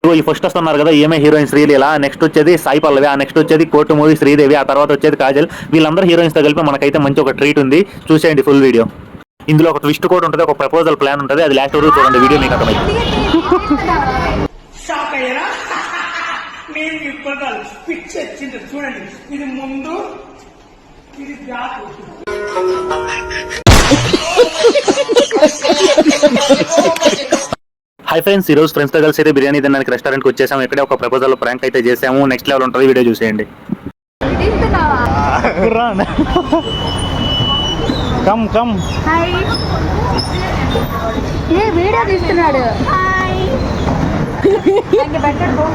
ఈ ఫస్ట్ వస్తున్నారు కదా ఏమే హీరోయిన్ శ్రీలీల, నెక్స్ట్ వచ్చేది సాయి పల్లవి, ఆ నెక్స్ట్ వచ్చేది కోర్టు మూవీ శ్రీదేవి, ఆ తర్వాత వచ్చేది కాజల్. వీళ్ళందరూ హీరోయిన్స్ తో కలిపి మనకైతే మంచి ఒక ట్రీట్ ఉంది. చూసేయండి ఫుల్ వీడియో. ఇందులో ఒక ట్విస్ట్ కూడా ఉంటుంది, ఒక ప్రపోజల్ ప్లాన్ ఉంటుంది. అది లాస్ట్ వరకు చూడండి, వీడియో మీకు అర్థమైంది. చూడండి, ఇది ముందు, ఇది బ్యాక్. హాయ్ ఫ్రెండ్స్, ఈ రోజు ఫ్రెండ్స్ తో కలిసి అయితే బిర్యానీ తినడానికి రెస్టారెంట్ కి వచ్చేసాము. ఇక్కడే ఒక ప్రపోజల్ ప్రాంక్ అయితే చేసాము. నెక్స్ట్ లెవెల్ ఉంటుంది, వీడియో చూసేయండి. Come come. హాయ్, ఏ వీడియో తీస్తున్నాడు. హాయ్, అంటే బెటర్ బో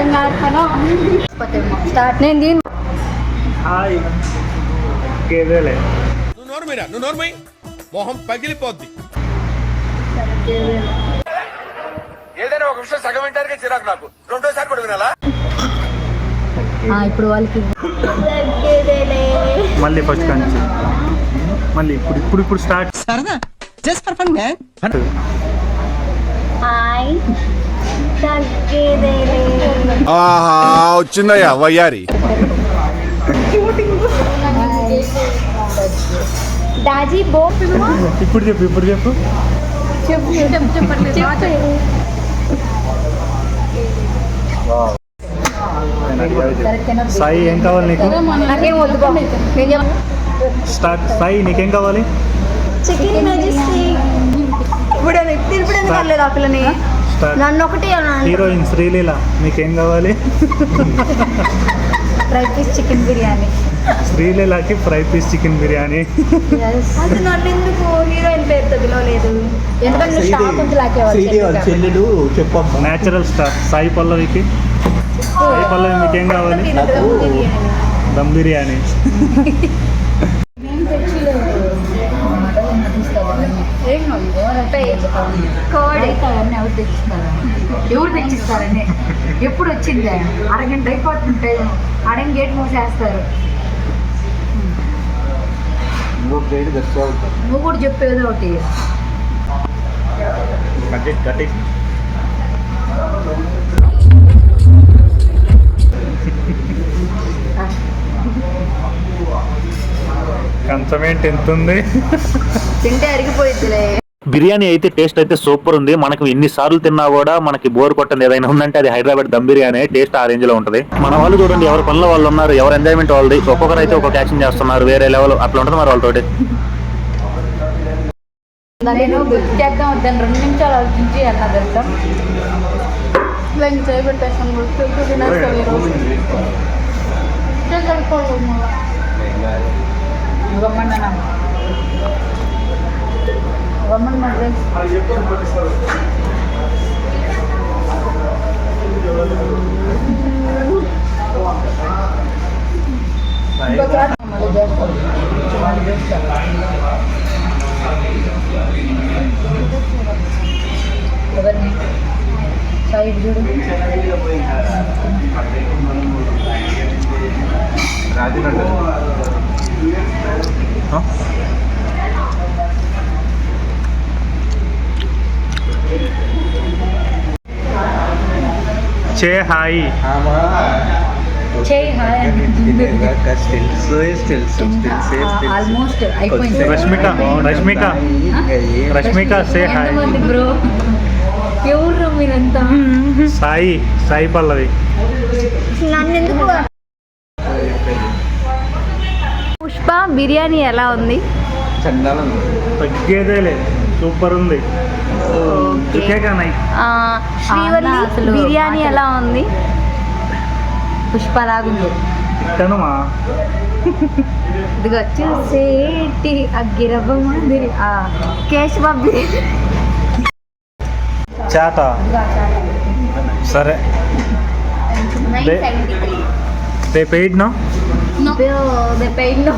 ఎంగార్పనో స్టార్ట్. నేను దీని హాయ్ కేదేలే. నువ్వు నోర్మై మొహం పగిలిపోద్ది. ఏదైనా ఒక విషయం సగం వింటానికి చిరాకు నాకు. రెండోసారి కూడా వినాలా? ఇప్పుడు వాళ్ళకి మళ్ళీ ఫస్ట్ నుంచి మళ్ళీ ఇప్పుడు స్టార్ట్. సరదా just for fun man. Hi తగ్గేదేలే. ఆహా, వచ్చిందయ్యా వయ్యారి. దాజీ బో ఇప్పుడు చెప్పు. సాయి ఏం కావాలి నీకు? నాకేం వద్దు. స్టార్ట్. సాయి నీకేం కావాలి? చికెన్ ఇప్పుడు తినలేదు ఆ పిల్లని. నన్ను ఒకటి హీరోయిన్ శ్రీలీల నీకేం కావాలి? Fry piece chicken biryani. శ్రీలీలకి ఫ్రై పీస్ చికెన్ బిర్యానీ. అది నన్ను ఎందుకు హీరోయిన్ పేరుతో పిలవలేదు? ఎందుకంటే చెల్లెలు చెప్పమ్మా. న్యాచురల్ స్టార్ సాయి పల్లవికి. సాయి పల్లవి మీకేం కావాలి? దమ్ బిర్యానీ. ఎవరు తెచ్చిస్తారని ఎప్పుడు వచ్చింది? అరగంట అయిపోతుంటే అడగ గేట్ మూసేస్తారు. నువ్వు కూడా చెప్పేదో ఒకటి. కంచమేంటి ఎంత ఉంది? తింటే అరిగిపోయిద్దిలే. బిర్యానీ అయితే టేస్ట్ అయితే సూపర్ ఉంది. మనకు ఎన్నిసార్లు తిన్నా కూడా మనకి బోర్ కొట్టండి ఏదైనా ఉందంటే అది హైదరాబాద్ దమ్ బిర్యానీ. టేస్ట్ ఆ రేంజ్ లో ఉంటుంది. మన వాళ్ళు చూడండి, ఎవరి పనుల వాళ్ళు ఉన్నారు, ఎవరి ఎంజాయ్మెంట్ వాళ్ళది. ఒక్కొక్కరు అయితే ఒక్కొక్క యాక్షన్ చేస్తున్నారు, వేరే లెవెల్ అట్లా ఉంటుంది మరి వాళ్ళతోటి. నేను గుర్తు చేద్దాం వద్దాను 2 నిమిషాలు ఆలోచించి అన్న వెళ్తాం. చేయబెట్టేస్తాను ఎవరిని సాయి చూడు. హాయ్ ఆల్మోస్ట్ అయిపోయింది. Rashmika say hi. బ్రో ఎవరు మీరంతా? సాయి పల్లవి. నన్నెందుకు? పుష్ప బిర్యానీ ఎలా ఉంది? తగ్గేదేలే, సూపర్ ఉంది. శ్రీవల్లి బిర్యానీ ఎలా ఉంది? పుష్ప లాగుంది. ఇదిగో చూసేటి అగ్గిరవ్వ మాదిరి. కేశవ బిర్యానీ చాట. సరే they paid no? No, they paid no.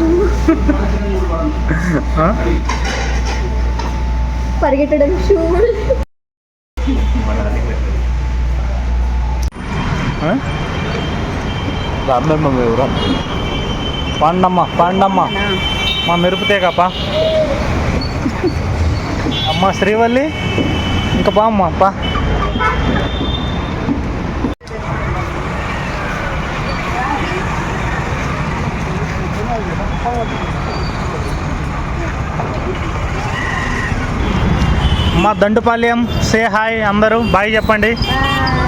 పరిగెట్టడం షూల్. పండమ్మ మా మెరుపుతే కాపా. అమ్మ శ్రీవల్లి ఇంకా బా అమ్మ పా. మా దండుపాలెం సే హాయ్ అందరూ బాయ్ చెప్పండి. Bye.